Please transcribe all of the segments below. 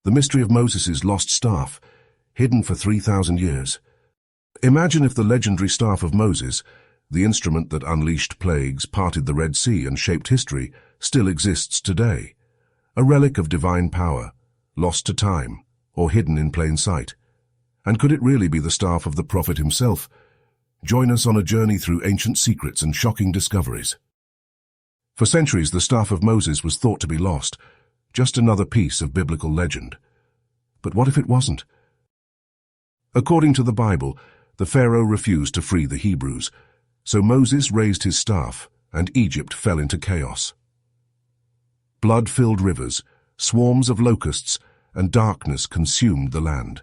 The mystery of Moses' lost staff, hidden for 3,000 years. Imagine if the legendary staff of Moses, the instrument that unleashed plagues, parted the Red Sea and shaped history, still exists today. A relic of divine power, lost to time, or hidden in plain sight. And could it really be the staff of the prophet himself? Join us on a journey through ancient secrets and shocking discoveries. For centuries, the staff of Moses was thought to be lost, just another piece of biblical legend. But what if it wasn't? According to the Bible, the Pharaoh refused to free the Hebrews, so Moses raised his staff, and Egypt fell into chaos. Blood-filled rivers, swarms of locusts, and darkness consumed the land.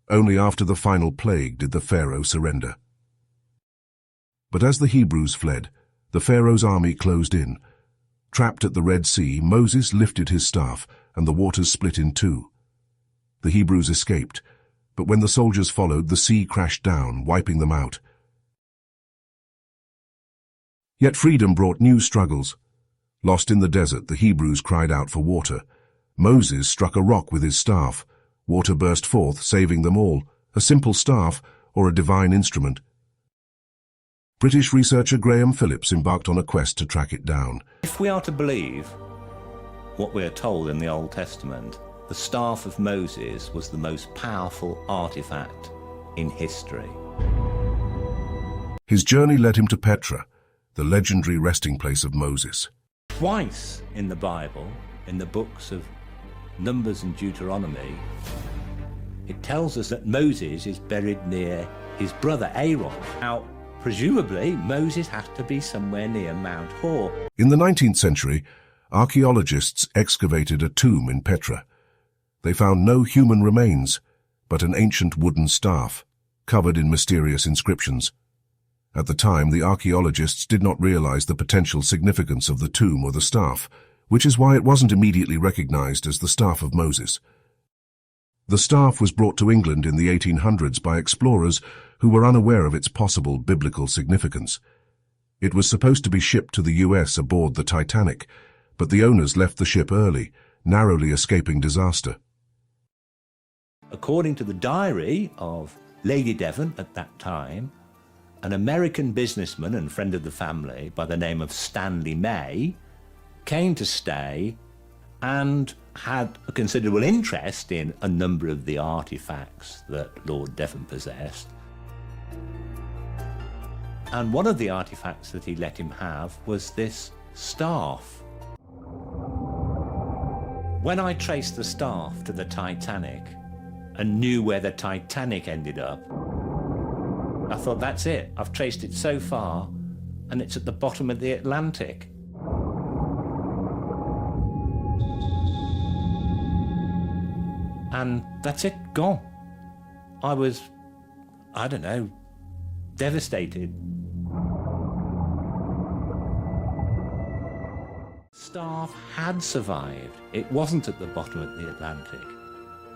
Only after the final plague did the Pharaoh surrender. But as the Hebrews fled, the Pharaoh's army closed in. Trapped at the Red Sea, Moses lifted his staff, and the waters split in two. The Hebrews escaped, but when the soldiers followed, the sea crashed down, wiping them out. Yet freedom brought new struggles. Lost in the desert, the Hebrews cried out for water. Moses struck a rock with his staff. Water burst forth, saving them all. A simple staff, or a divine instrument. British researcher Graham Phillips embarked on a quest to track it down. If we are to believe what we are told in the Old Testament, the staff of Moses was the most powerful artifact in history. His journey led him to Petra, the legendary resting place of Moses. Twice in the Bible, in the books of Numbers and Deuteronomy, it tells us that Moses is buried near his brother Aaron. Now, presumably, Moses had to be somewhere near Mount Hor. In the 19th century, archaeologists excavated a tomb in Petra. They found no human remains, but an ancient wooden staff, covered in mysterious inscriptions. At the time, the archaeologists did not realize the potential significance of the tomb or the staff, which is why it wasn't immediately recognized as the staff of Moses. The staff was brought to England in the 1800s by explorers who were unaware of its possible biblical significance. It was supposed to be shipped to the US aboard the Titanic, but the owners left the ship early, narrowly escaping disaster. According to the diary of Lady Devon at that time, an American businessman and friend of the family by the name of Stanley May came to stay and had a considerable interest in a number of the artifacts that Lord Devon possessed. And one of the artifacts that he let him have was this staff. When I traced the staff to the Titanic and knew where the Titanic ended up, I thought, that's it. I've traced it so far, and it's at the bottom of the Atlantic. And that's it, gone. I was, I don't know, devastated. Staff had survived. It wasn't at the bottom of the Atlantic.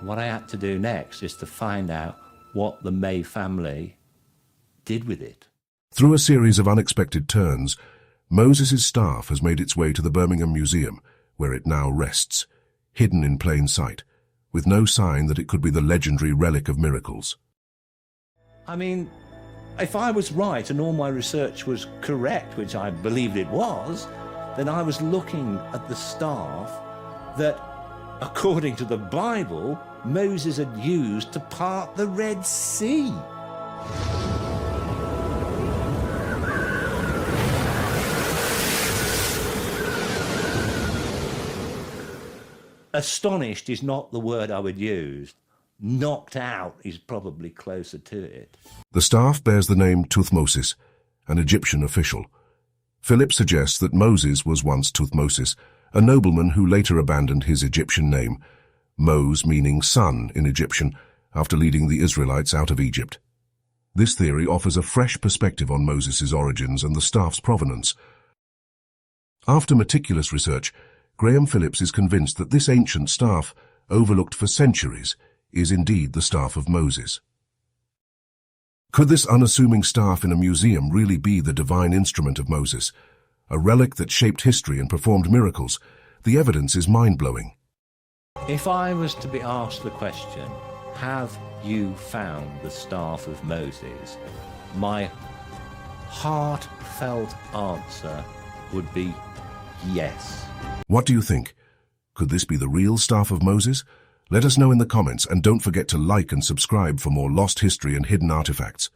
What I had to do next is to find out what the May family did with it. Through a series of unexpected turns, Moses' staff has made its way to the Birmingham Museum, where it now rests, hidden in plain sight, with no sign that it could be the legendary relic of miracles. I mean, if I was right and all my research was correct, which I believed it was, then I was looking at the staff that, according to the Bible, Moses had used to part the Red Sea. Astonished is not the word I would use. Knocked out is probably closer to it. The staff bears the name Tuthmosis, an Egyptian official. Philip suggests that Moses was once Tuthmosis, a nobleman who later abandoned his Egyptian name, Mos meaning son in Egyptian, after leading the Israelites out of Egypt. This theory offers a fresh perspective on Moses' origins and the staff's provenance. After meticulous research, Graham Phillips is convinced that this ancient staff, overlooked for centuries, is indeed the staff of Moses. Could this unassuming staff in a museum really be the divine instrument of Moses, a relic that shaped history and performed miracles? The evidence is mind-blowing. If I was to be asked the question, have you found the staff of Moses? My heartfelt answer would be yes. What do you think? Could this be the real staff of Moses? Let us know in the comments, and don't forget to like and subscribe for more lost history and hidden artifacts.